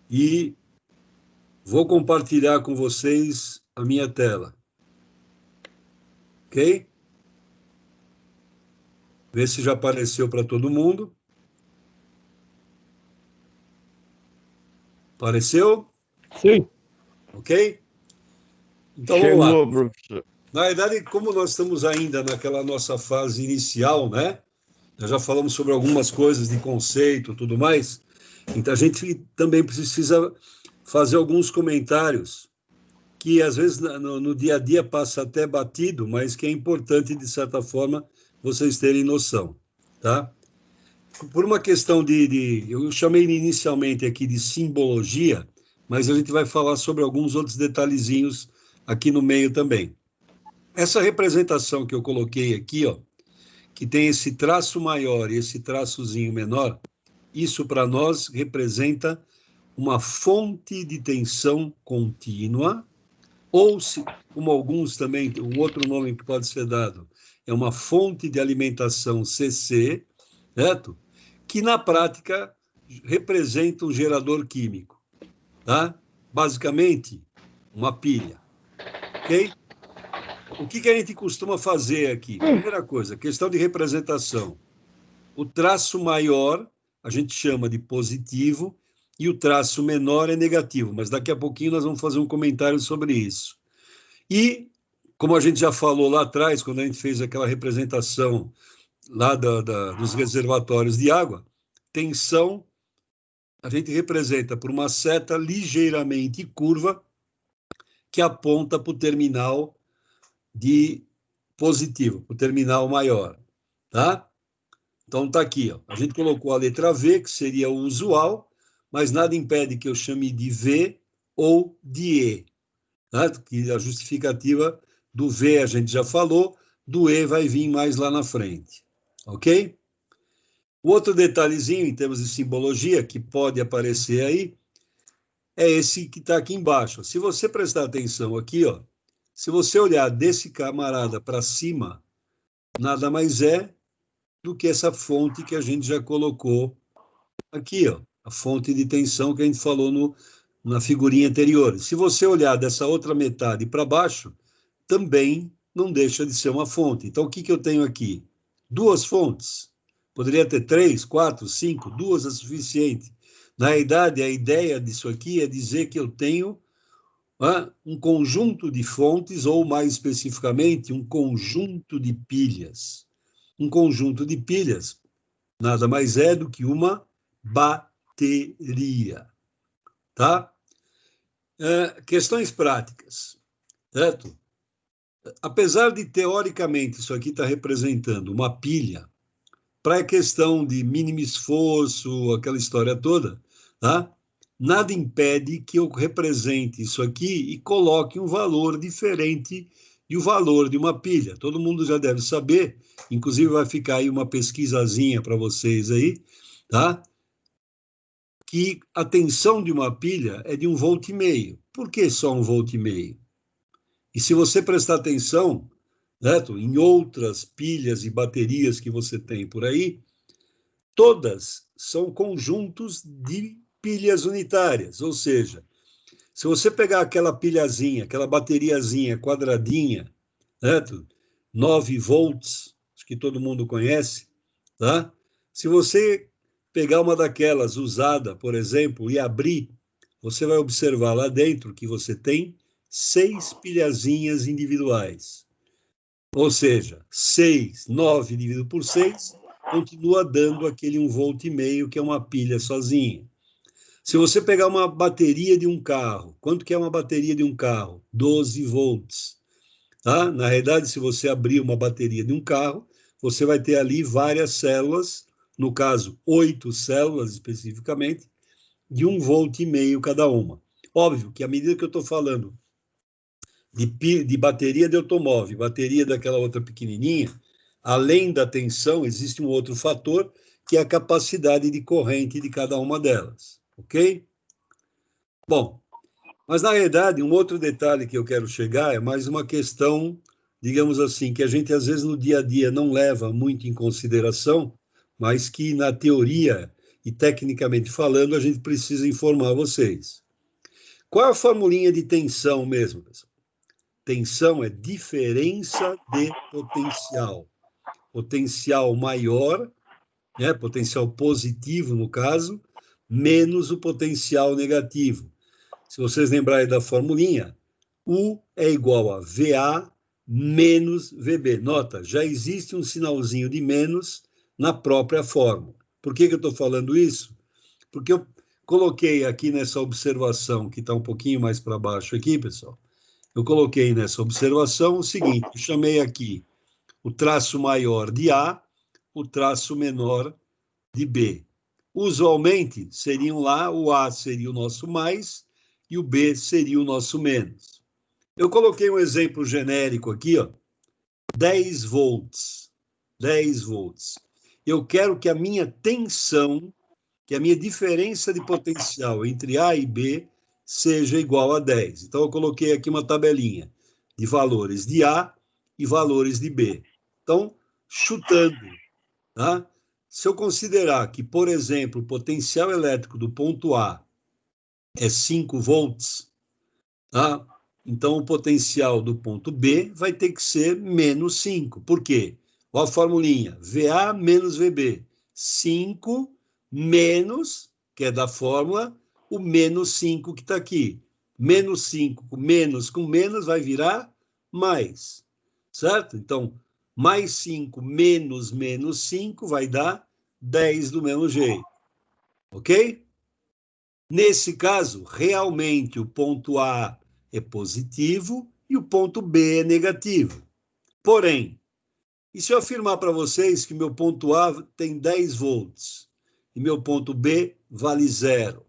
e vou compartilhar com vocês a minha tela. Ok? Vê se já apareceu para todo mundo. Apareceu? Sim. Ok? Então, vamos lá. Chegou, professor. Na verdade, como nós estamos ainda naquela nossa fase inicial, né? Nós já falamos sobre algumas coisas de conceito e tudo mais, então a gente também precisa fazer alguns comentários que às vezes no dia a dia passa até batido, mas que é importante, de certa forma, vocês terem noção, tá? Por uma questão eu chamei inicialmente aqui de simbologia, mas a gente vai falar sobre alguns outros detalhezinhos aqui no meio também. Essa representação que eu coloquei aqui, ó, que tem esse traço maior e esse traçozinho menor, isso para nós representa uma fonte de tensão contínua, ou, se, como alguns também, um outro nome que pode ser dado, é uma fonte de alimentação CC, certo? Que na prática representa um gerador químico, tá? Basicamente, uma pilha, ok? O que a gente costuma fazer aqui? Primeira coisa, questão de representação. O traço maior a gente chama de positivo e o traço menor é negativo, mas daqui a pouquinho nós vamos fazer um comentário sobre isso. E, como a gente já falou lá atrás, quando a gente fez aquela representação lá dos reservatórios de água, tensão a gente representa por uma seta ligeiramente curva que aponta para o terminal de positivo, para o terminal maior, tá? Então tá aqui, ó. A gente colocou a letra V, que seria o usual, mas nada impede que eu chame de V ou de E, tá? Que a justificativa do V a gente já falou, do E vai vir mais lá na frente, ok? O outro detalhezinho, em termos de simbologia, que pode aparecer aí, é esse que está aqui embaixo. Se você prestar atenção aqui, ó, se você olhar desse camarada para cima, nada mais é do que essa fonte que a gente já colocou aqui, ó, a fonte de tensão que a gente falou na figurinha anterior. Se você olhar dessa outra metade para baixo, também não deixa de ser uma fonte. Então, o que eu tenho aqui? Duas fontes. Poderia ter três, quatro, cinco, duas é suficiente. Na realidade, a ideia disso aqui é dizer que eu tenho um conjunto de fontes, ou mais especificamente, um conjunto de pilhas. Um conjunto de pilhas nada mais é do que uma bateria, tá? Questões práticas, certo? Apesar de, teoricamente, isso aqui está representando uma pilha, para a questão de mínimo esforço, aquela história toda, tá? Nada impede que eu represente isso aqui e coloque um valor diferente do valor de uma pilha. Todo mundo já deve saber, inclusive vai ficar aí uma pesquisazinha para vocês aí, tá? Que a tensão de uma pilha é de 1,5 volt. Por que só 1,5 volt? E se você prestar atenção, certo? Em outras pilhas e baterias que você tem por aí, todas são conjuntos de pilhas unitárias, ou seja, se você pegar aquela pilhazinha, aquela bateriazinha quadradinha, certo? 9 volts, acho que todo mundo conhece, tá? Se você pegar uma daquelas usada, por exemplo, e abrir, você vai observar lá dentro que você tem 6 pilhazinhas individuais. Ou seja, 6, 9 dividido por 6, continua dando aquele 1,5 volt, que é uma pilha sozinha. Se você pegar uma bateria de um carro, quanto que é uma bateria de um carro? 12 volts. Tá? Na realidade, se você abrir uma bateria de um carro, você vai ter ali várias células, no caso, 8 células especificamente, de 1,5 volt cada uma. Óbvio que à medida que eu estou falando de bateria de automóvel, bateria daquela outra pequenininha, além da tensão, existe um outro fator, que é a capacidade de corrente de cada uma delas, ok? Bom, mas na realidade, um outro detalhe que eu quero chegar é mais uma questão, digamos assim, que a gente às vezes no dia a dia não leva muito em consideração, mas que na teoria e tecnicamente falando, a gente precisa informar vocês. Qual é a formulinha de tensão mesmo, pessoal? Tensão é diferença de potencial. Potencial maior, né, potencial positivo, no caso, menos o potencial negativo. Se vocês lembrarem da formulinha, U é igual a VA menos VB. Nota, já existe um sinalzinho de menos na própria fórmula. Por que eu estou falando isso? Porque eu coloquei aqui nessa observação, que está um pouquinho mais para baixo aqui, pessoal, eu coloquei nessa observação o seguinte, eu chamei aqui o traço maior de A, o traço menor de B. Usualmente, seriam lá, o A seria o nosso mais e o B seria o nosso menos. Eu coloquei um exemplo genérico aqui, ó, 10 volts. 10 volts. Eu quero que a minha tensão, que a minha diferença de potencial entre A e B seja igual a 10. Então, eu coloquei aqui uma tabelinha de valores de A e valores de B. Então, chutando, tá? Se eu considerar que, por exemplo, o potencial elétrico do ponto A é 5 volts, tá? Então, o potencial do ponto B vai ter que ser menos 5. Por quê? Olha a formulinha, VA menos VB. 5 menos, que é da fórmula, o menos 5 que está aqui. Menos 5 com menos vai virar mais, certo? Então, mais 5 menos menos 5 vai dar 10 do mesmo jeito, ok? Nesse caso, realmente o ponto A é positivo e o ponto B é negativo. Porém, e se eu afirmar para vocês que meu ponto A tem 10 volts e meu ponto B vale 0?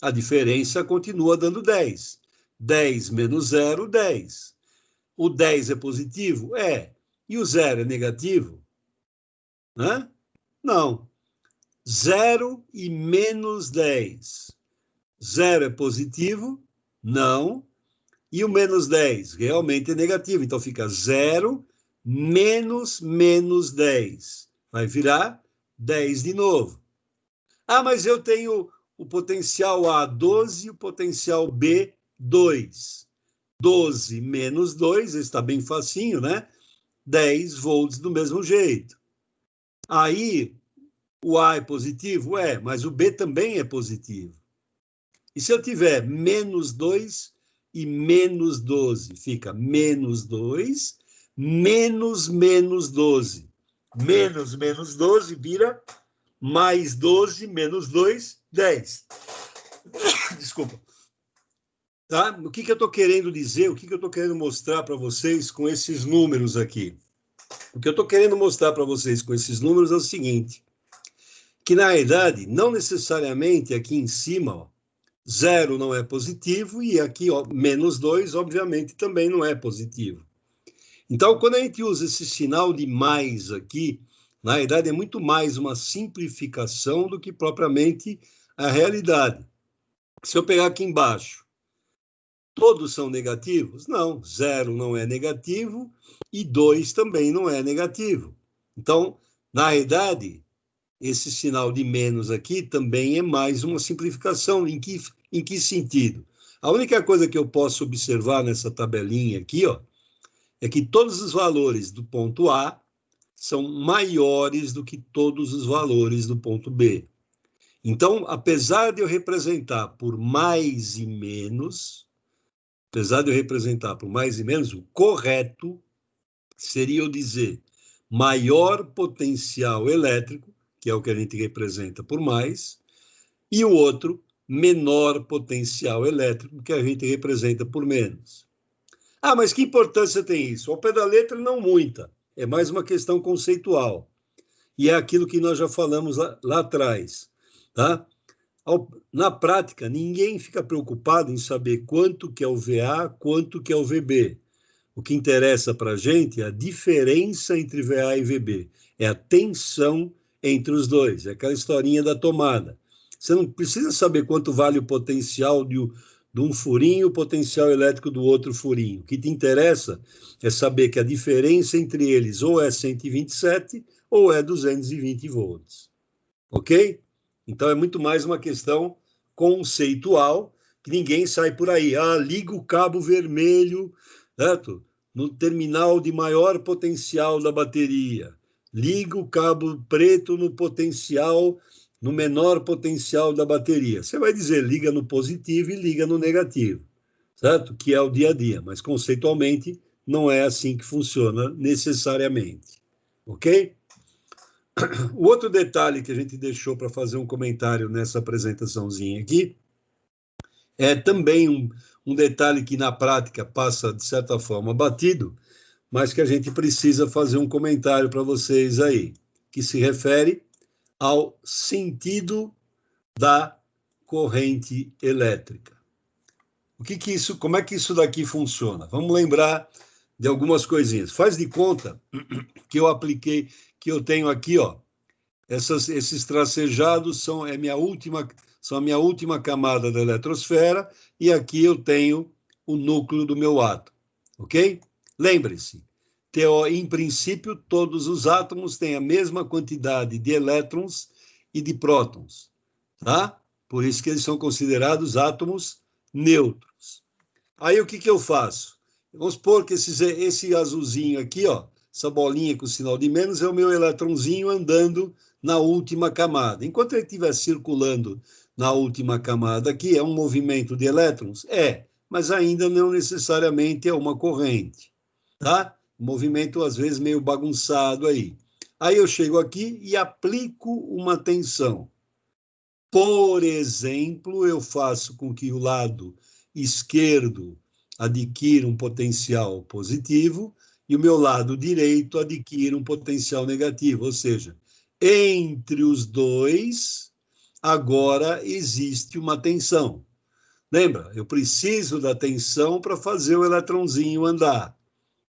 A diferença continua dando 10. 10 menos 0, 10. O 10 é positivo? É. E o 0 é negativo? Né? Não. 0 e menos 10. 0 é positivo? Não. E o menos 10 realmente é negativo. Então fica 0 menos menos 10. Vai virar 10 de novo. Ah, mas eu tenho o potencial A 12 e o potencial B 2. 12 menos 2, está bem facinho, né? 10 volts do mesmo jeito. Aí, o A é positivo? É, mas o B também é positivo. E se eu tiver menos 2 e menos 12, fica menos 2, menos menos 12. Menos menos 12 vira mais 12, menos 2, 10. Desculpa. Tá? O que eu estou querendo dizer, o que eu estou querendo mostrar para vocês com esses números aqui? O que eu estou querendo mostrar para vocês com esses números é o seguinte, que na realidade, não necessariamente aqui em cima, ó, 0 não é positivo e aqui, ó, menos 2, obviamente, também não é positivo. Então, quando a gente usa esse sinal de mais aqui, na realidade é muito mais uma simplificação do que propriamente a realidade. Se eu pegar aqui embaixo, todos são negativos? Não, 0 não é negativo e 2 também não é negativo. Então, na realidade, esse sinal de menos aqui também é mais uma simplificação. Em que sentido? A única coisa que eu posso observar nessa tabelinha aqui, ó, é que todos os valores do ponto A são maiores do que todos os valores do ponto B. Então, apesar de eu representar por mais e menos, o correto seria eu dizer maior potencial elétrico, que é o que a gente representa por mais, e o outro, menor potencial elétrico, que a gente representa por menos. Ah, mas que importância tem isso? Ao pé da letra, não muita. É mais uma questão conceitual. E é aquilo que nós já falamos lá atrás. Tá? Na prática, ninguém fica preocupado em saber quanto que é o VA, quanto que é o VB. O que interessa para a gente é a diferença entre VA e VB. É a tensão entre os dois. É aquela historinha da tomada. Você não precisa saber quanto vale o potencial de um furinho e o potencial elétrico do outro furinho. O que te interessa é saber que a diferença entre eles ou é 127 ou é 220 volts. Ok? Então, é muito mais uma questão conceitual, que ninguém sai por aí. Liga o cabo vermelho, certo? No terminal de maior potencial da bateria. Liga o cabo preto no potencial, no menor potencial da bateria. Você vai dizer liga no positivo e liga no negativo, certo? Que é o dia a dia, mas conceitualmente não é assim que funciona necessariamente, ok? O outro detalhe que a gente deixou para fazer um comentário nessa apresentaçãozinha aqui é também um detalhe que na prática passa, de certa forma, batido, mas que a gente precisa fazer um comentário para vocês aí, que se refere ao sentido da corrente elétrica. Como é que isso daqui funciona? Vamos lembrar de algumas coisinhas. Faz de conta que eu apliquei, que eu tenho aqui, ó, esses tracejados são a minha última camada da eletrosfera, e aqui eu tenho o núcleo do meu átomo, ok? Lembre-se, em princípio, todos os átomos têm a mesma quantidade de elétrons e de prótons, tá? Por isso que eles são considerados átomos neutros. Aí o que eu faço? Vamos supor que esse azulzinho aqui, ó, essa bolinha com sinal de menos, é o meu elétronzinho andando na última camada. Enquanto ele estiver circulando na última camada aqui, é um movimento de elétrons? Mas ainda não necessariamente é uma corrente, tá? Movimento, às vezes, meio bagunçado aí. Aí eu chego aqui e aplico uma tensão. Por exemplo, eu faço com que o lado esquerdo adquira um potencial positivo e o meu lado direito adquira um potencial negativo, ou seja, entre os dois, agora existe uma tensão. Lembra? Eu preciso da tensão para fazer o eletrãozinho andar,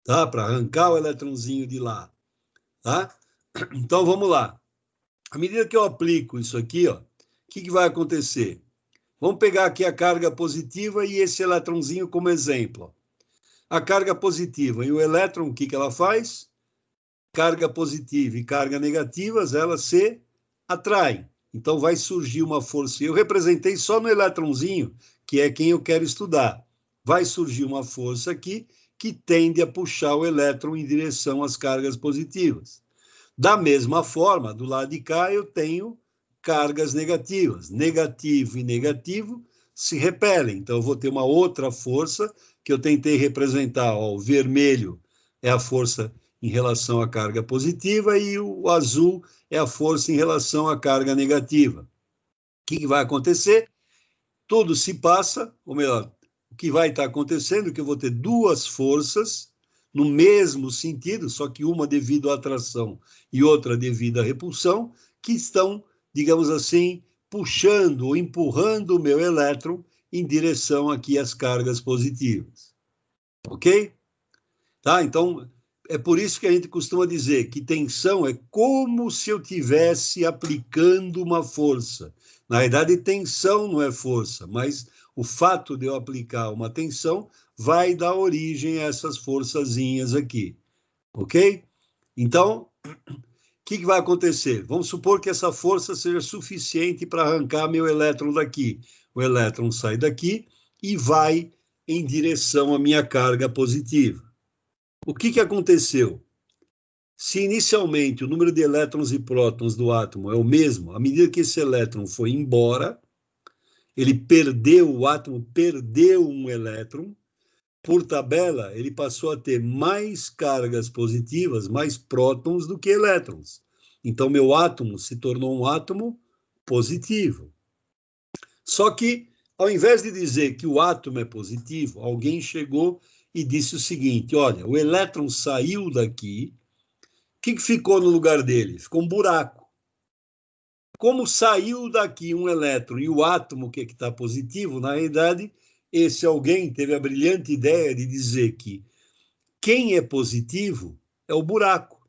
tá? Para arrancar o eletrãozinho de lá, tá? Então vamos lá. À medida que eu aplico isso aqui, ó, o que vai acontecer? Vamos pegar aqui a carga positiva e esse eletrãozinho como exemplo. A carga positiva e o elétron, o que ela faz? Carga positiva e carga negativas, elas se atraem. Então vai surgir uma força. Eu representei só no elétronzinho, que é quem eu quero estudar. Vai surgir uma força aqui que tende a puxar o elétron em direção às cargas positivas. Da mesma forma, do lado de cá, eu tenho cargas negativas. Negativo e negativo se repelem. Então, eu vou ter uma outra força que eu tentei representar. Ó, o vermelho é a força em relação à carga positiva e o azul é a força em relação à carga negativa. O que vai acontecer? Tudo se passa, ou melhor, o que vai estar acontecendo é que eu vou ter duas forças no mesmo sentido, só que uma devido à atração e outra devido à repulsão, que estão, digamos assim, puxando ou empurrando o meu elétron em direção aqui às cargas positivas. Ok? Tá? Então, é por isso que a gente costuma dizer que tensão é como se eu estivesse aplicando uma força. Na verdade, tensão não é força, mas o fato de eu aplicar uma tensão vai dar origem a essas forçazinhas aqui. Ok? Então, o que vai acontecer? Vamos supor que essa força seja suficiente para arrancar meu elétron daqui. O elétron sai daqui e vai em direção à minha carga positiva. O que aconteceu? Se inicialmente o número de elétrons e prótons do átomo é o mesmo, à medida que esse elétron foi embora, o átomo perdeu um elétron, por tabela, ele passou a ter mais cargas positivas, mais prótons do que elétrons. Então, meu átomo se tornou um átomo positivo. Só que, ao invés de dizer que o átomo é positivo, alguém chegou e disse o seguinte: olha, o elétron saiu daqui, o que ficou no lugar dele? Ficou um buraco. Como saiu daqui um elétron e o átomo que está positivo, na realidade, esse alguém teve a brilhante ideia de dizer que quem é positivo é o buraco.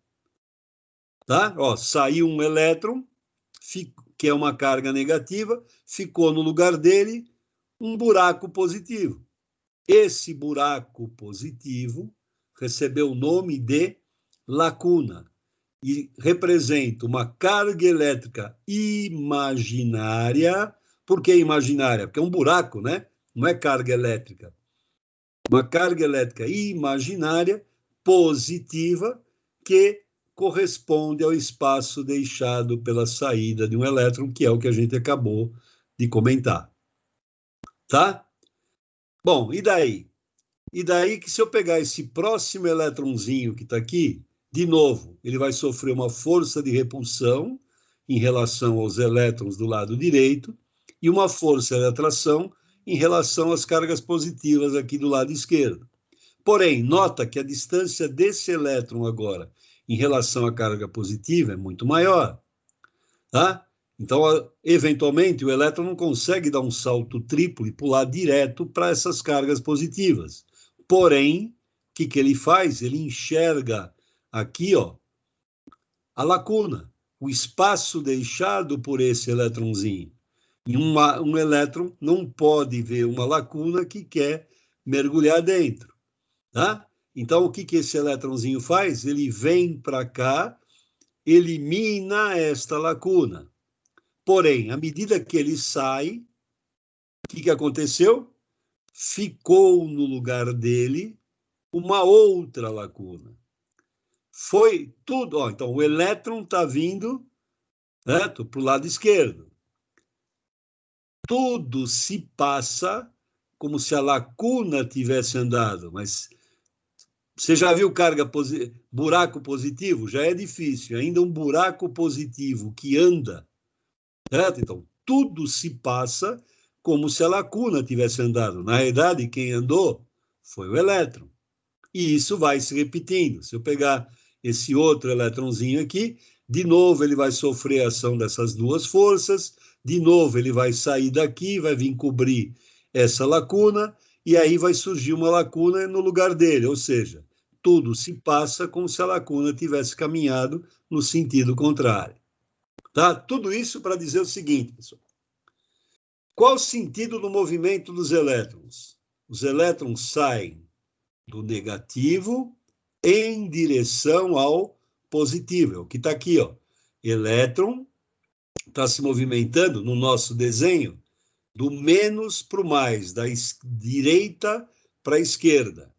Tá? Ó, saiu um elétron, que é uma carga negativa, ficou no lugar dele um buraco positivo. Esse buraco positivo recebeu o nome de lacuna. e representa uma carga elétrica imaginária. Por que imaginária? Porque é um buraco, né? Não é carga elétrica. Uma carga elétrica imaginária positiva que corresponde ao espaço deixado pela saída de um elétron, que é o que a gente acabou de comentar. Tá? Bom, e daí? E daí que se eu pegar esse próximo elétronzinho que está aqui, de novo, ele vai sofrer uma força de repulsão em relação aos elétrons do lado direito e uma força de atração em relação às cargas positivas aqui do lado esquerdo. Porém, nota que a distância desse elétron agora em relação à carga positiva é muito maior, tá? Então, eventualmente, o elétron não consegue dar um salto triplo e pular direto para essas cargas positivas. Porém, o que ele faz? Ele enxerga aqui, ó, a lacuna, o espaço deixado por esse elétronzinho. E um elétron não pode ver uma lacuna que quer mergulhar dentro, tá? Então, o que esse elétronzinho faz? Ele vem para cá, elimina esta lacuna. Porém, à medida que ele sai, o que aconteceu? Ficou no lugar dele uma outra lacuna. Foi tudo. Ó, então, o elétron está vindo, certo, para o lado esquerdo. Tudo se passa como se a lacuna tivesse andado, mas você já viu buraco positivo? Já é difícil. Ainda um buraco positivo que anda, certo? Então, tudo se passa como se a lacuna tivesse andado. Na realidade, quem andou foi o elétron. E isso vai se repetindo. Se eu pegar esse outro elétronzinho aqui, de novo ele vai sofrer a ação dessas duas forças, de novo ele vai sair daqui, vai vir cobrir essa lacuna, e aí vai surgir uma lacuna no lugar dele, ou seja, tudo se passa como se a lacuna tivesse caminhado no sentido contrário. Tá? Tudo isso para dizer o seguinte, pessoal. Qual o sentido do movimento dos elétrons? Os elétrons saem do negativo em direção ao positivo. É o que está aqui, ó. Elétron está se movimentando no nosso desenho do menos para o mais, da direita para a esquerda.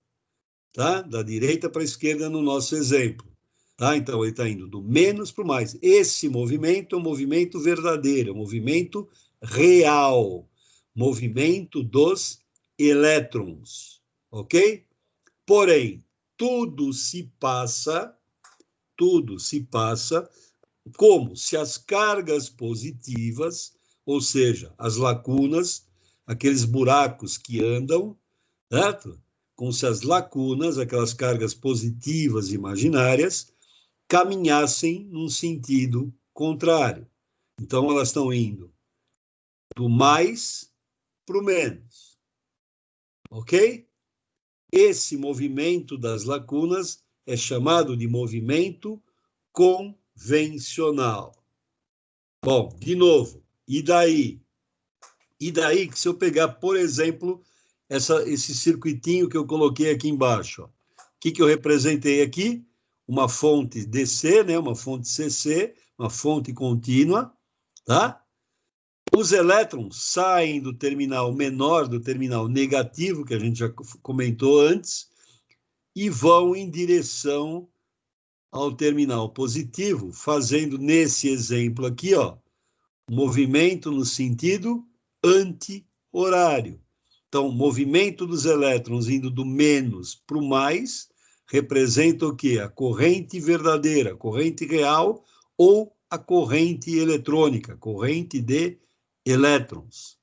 Tá? Da direita para a esquerda no nosso exemplo. Tá? Então, ele está indo do menos para o mais. Esse movimento é um movimento verdadeiro, é um movimento real, movimento dos elétrons, ok? Porém, tudo se passa como se as cargas positivas, ou seja, as lacunas, aqueles buracos que andam, certo? Como se as lacunas, aquelas cargas positivas imaginárias, caminhassem num sentido contrário. Então, elas estão indo do mais para o menos. Ok? Esse movimento das lacunas é chamado de movimento convencional. Bom, de novo, e daí? E daí que se eu pegar, por exemplo, esse circuitinho que eu coloquei aqui embaixo, ó, o que eu representei aqui? Uma fonte DC, né, uma fonte CC, uma fonte contínua, tá? Os elétrons saem do terminal menor, do terminal negativo, que a gente já comentou antes, e vão em direção ao terminal positivo, fazendo nesse exemplo aqui, ó, movimento no sentido anti-horário. Então, movimento dos elétrons indo do menos para o mais representa o quê? A corrente verdadeira, a corrente real ou a corrente eletrônica, corrente de elétrons.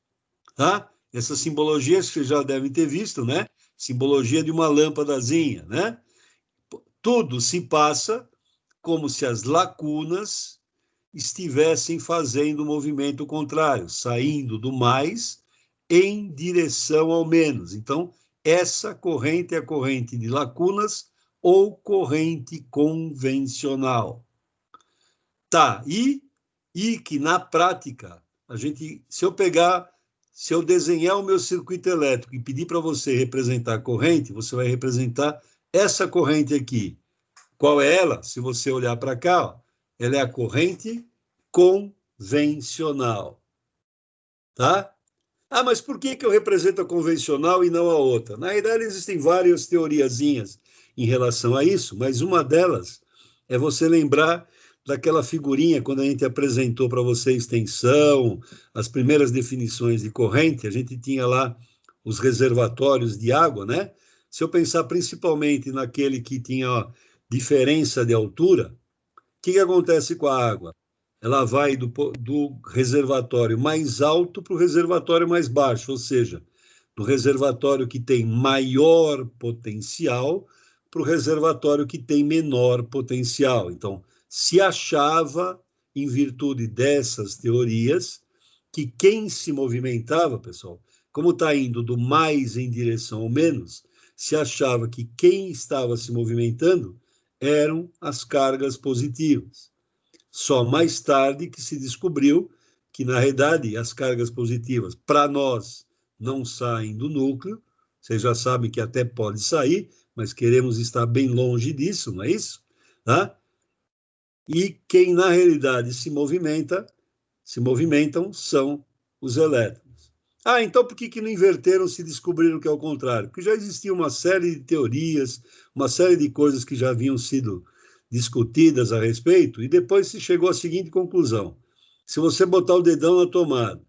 Tá? Essas simbologias que vocês já devem ter visto, né? Simbologia de uma lâmpadazinha, né? Tudo se passa como se as lacunas estivessem fazendo o movimento contrário, saindo do mais em direção ao menos. Então, essa corrente é a corrente de lacunas ou corrente convencional. Tá, e que na prática, se eu desenhar o meu circuito elétrico e pedir para você representar a corrente, você vai representar essa corrente aqui. Qual é ela? Se você olhar para cá, ó, ela é a corrente convencional. Tá? Ah, mas por que eu represento a convencional e não a outra? Na realidade, existem várias teoriazinhas em relação a isso, mas uma delas é você lembrar daquela figurinha quando a gente apresentou para você extensão, as primeiras definições de corrente, a gente tinha lá os reservatórios de água, né? Se eu pensar principalmente naquele que tinha ó, diferença de altura, o que acontece com a água? Ela vai do reservatório mais alto para o reservatório mais baixo, ou seja, do reservatório que tem maior potencial para o reservatório que tem menor potencial. Então, se achava, em virtude dessas teorias, que quem se movimentava, pessoal, como está indo do mais em direção ao menos, se achava que quem estava se movimentando eram as cargas positivas. Só mais tarde que se descobriu que, na realidade, as cargas positivas, para nós, não saem do núcleo. Vocês já sabem que até pode sair, mas queremos estar bem longe disso, não é isso? Tá? E quem, na realidade, se movimentam, são os elétrons. Ah, então por que não inverteram se descobriram que é o contrário? Porque já existia uma série de teorias, uma série de coisas que já haviam sido discutidas a respeito, e depois se chegou à seguinte conclusão. Se você botar o dedão na tomada,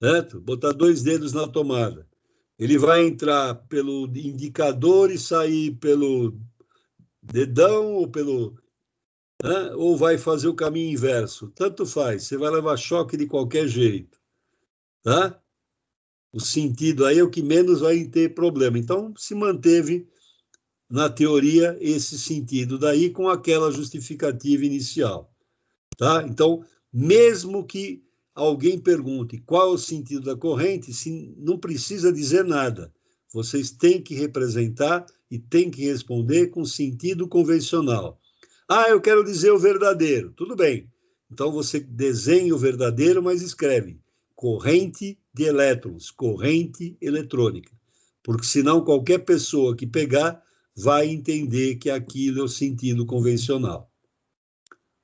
certo? Botar 2 dedos na tomada, ele vai entrar pelo indicador e sair pelo dedão ou pelo... Né? Ou vai fazer o caminho inverso. Tanto faz, você vai levar choque de qualquer jeito. Tá? O sentido aí é o que menos vai ter problema. Então, se manteve na teoria esse sentido daí com aquela justificativa inicial. Tá? Então, mesmo que alguém pergunte qual é o sentido da corrente, não precisa dizer nada. Vocês têm que representar e têm que responder com sentido convencional. Ah, eu quero dizer o verdadeiro. Tudo bem. Então você desenha o verdadeiro, mas escreve corrente de elétrons, corrente eletrônica. Porque senão qualquer pessoa que pegar vai entender que aquilo é o sentido convencional.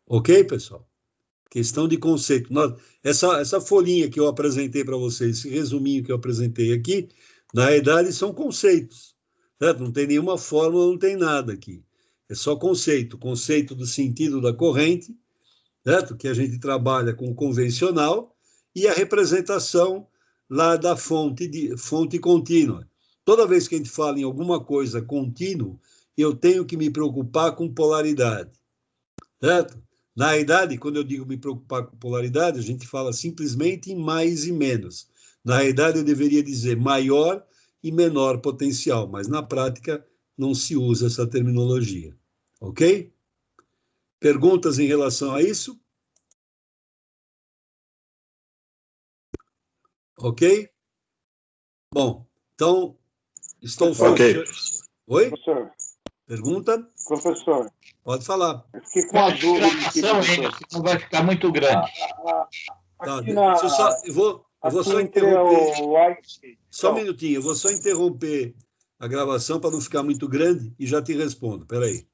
Ok, pessoal? Questão de conceito. Essa folhinha que eu apresentei para vocês, esse resuminho que eu apresentei aqui, na realidade são conceitos. Certo? Não tem nenhuma fórmula, não tem nada aqui. É só conceito. Conceito do sentido da corrente, certo? Que a gente trabalha com o convencional, e a representação lá da fonte contínua. Toda vez que a gente fala em alguma coisa contínuo, eu tenho que me preocupar com polaridade. Certo? Na realidade, quando eu digo me preocupar com polaridade, a gente fala simplesmente em mais e menos. Na realidade, eu deveria dizer maior e menor potencial, mas na prática não se usa essa terminologia. Ok? Perguntas em relação a isso? Ok? Bom, então, estou fechando. Oi? Professor. Pergunta? Professor. Pode falar. Eu fiquei com uma dúvida aqui, não vai ficar muito grande. Tá, aqui eu vou só interromper. Só um minutinho, eu vou só interromper a gravação para não ficar muito grande e já te respondo. Espera aí.